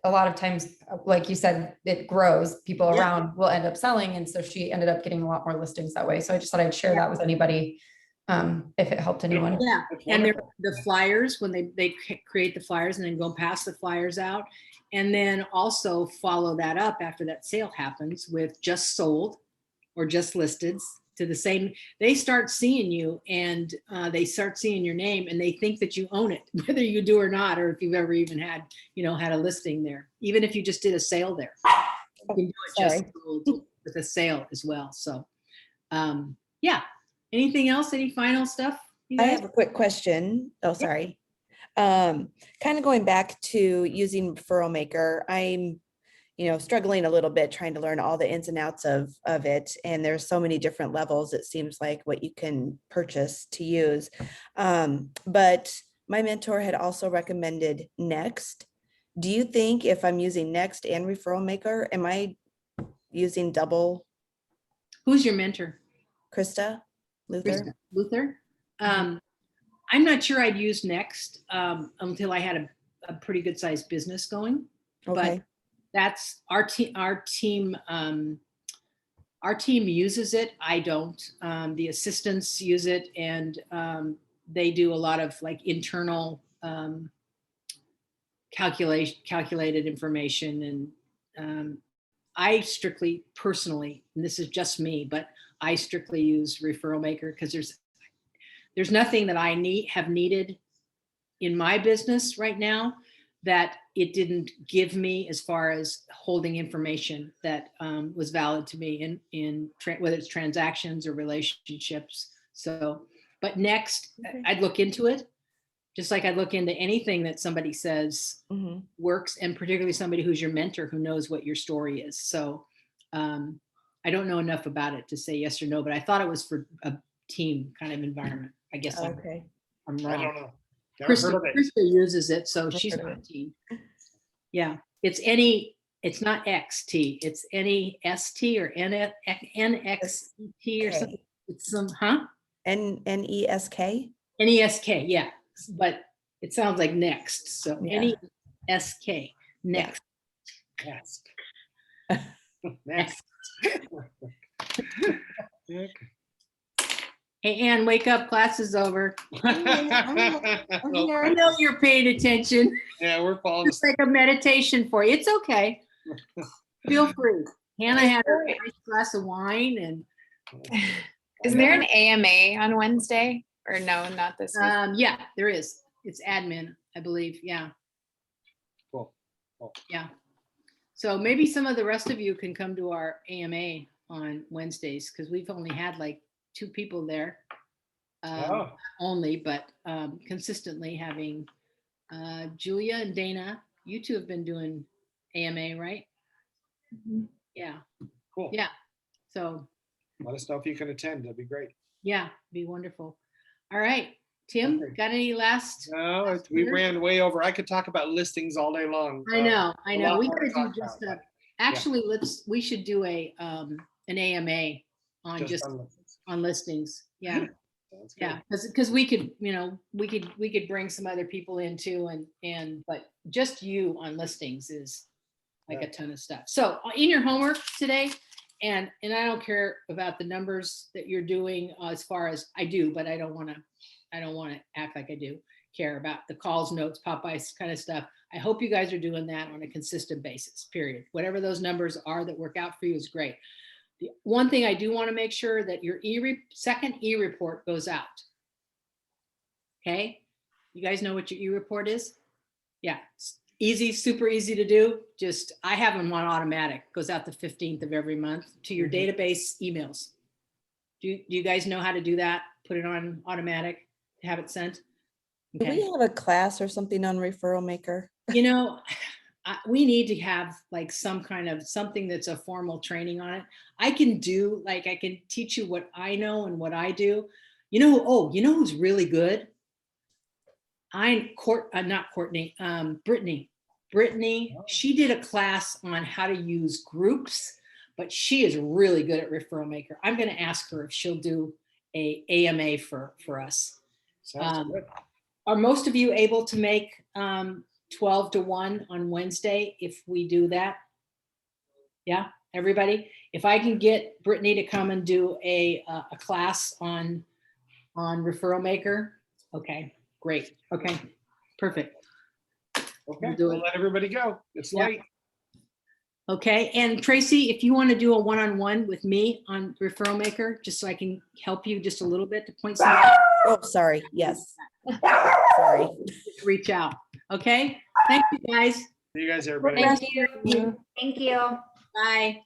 a lot of times, like you said, it grows, people around will end up selling. And so she ended up getting a lot more listings that way. So I just thought I'd share that with anybody, if it helped anyone. Yeah, and the flyers, when they create the flyers and then go pass the flyers out, and then also follow that up after that sale happens with just sold or just listed to the same. They start seeing you, and they start seeing your name, and they think that you own it, whether you do or not, or if you've ever even had a listing there, even if you just did a sale there. You can do it just sold with a sale as well. So yeah. Anything else? Any final stuff? I have a quick question. Oh, sorry. Kind of going back to using Referral Maker. I'm, struggling a little bit trying to learn all the ins and outs of it. And there's so many different levels, it seems like, what you can purchase to use. But my mentor had also recommended Next. Do you think if I'm using Next and Referral Maker, am I using double? Who's your mentor? Krista Luther. I'm not sure I'd use Next until I had a pretty good sized business going. Okay. But that's our team uses it. I don't. The assistants use it, and they do a lot of like internal calculated information. And I strictly, personally, and this is just me, but I strictly use Referral Maker because there's nothing that I have needed in my business right now that it didn't give me as far as holding information that was valid to me in whether it's transactions or relationships. So, but next Okay. I'd look into it, just like I'd look into anything that somebody says Mhm. works, and particularly somebody who's your mentor who knows what your story is. So I don't know enough about it to say yes or no, but I thought it was for a team kind of environment. I guess Okay. I'm I wrong. don't know. Never heard Krista, of it. Krista uses it, so Never she's heard of on it. team. Yeah, it's not XT, it's NEST or NXT or something. It's some, NESK? NESK, yeah, but it sounds like next, so Yeah. NESK, next. Yes. Next. Okay. Hey, Ann, wake up, class is over. I Well, know you're paying attention. yeah, we're falling It's like a meditation for you. It's okay. Feel free. Hannah had a nice glass of wine and Is there an AMA on Wednesday or no, not this week? yeah, there is. It's admin, I believe. Yeah. Cool. Cool. Yeah. So maybe some of the rest of you can come to our AMA on Wednesdays because we've only had like 2 people there. Oh. Only, but consistently having Julia and Dana. You 2 have been doing AMA, right? Yeah. Cool. Yeah. So Let us know if you can attend. That'd be great. yeah, be wonderful. All right. Tim, Okay. got any last? No, we ran way over. I could talk about listings all day long. I know. a lot We more to could do talk just about, actually, we should do an AMA on but just on listings. on listings. Yeah. Sounds good. Yeah, because we could, we could bring some other people in too, but just you on listings is like a ton of stuff. So in your homework today, and I don't care about the numbers that you're doing as far as I do, but I don't want to act like I do care about the calls, notes, Popeyes kind of stuff. I hope you guys are doing that on a consistent basis, period. Whatever those numbers are that work out for you is great. The one thing I do want to make sure that your second e-report goes out. Okay, you guys know what your e-report is? Yeah, it's easy, super easy to do. Just, I have them on automatic, goes out the 15th of every month to your database emails. Do you guys know how to do that? Put it on automatic to have it sent? Do we have a class or something on Referral Maker? We need to have like some kind of something that's a formal training on it. I can teach you what I know and what I do. You know who's really good? Not Courtney, Brittany. Brittany, she did a class on how to use groups, but she is really good at Referral Maker. I'm going to ask her if she'll do a AMA for us. Sounds good. Are most of you able to make 12 to 1 on Wednesday if we do that? Yeah, everybody? If I can get Brittany to come and do a class on Referral Maker, okay, great. Okay, perfect. Okay, do we'll it. let everybody go. It's Yeah. late. Okay, and Tracy, if you want to do a one-on-one with me on Referral Maker, just so I can help you just a little bit to point some out, Oh, sorry. Yes. Sorry. just reach out. Okay, thank you guys. See you guys, everybody. Thank you. Thank you. Bye.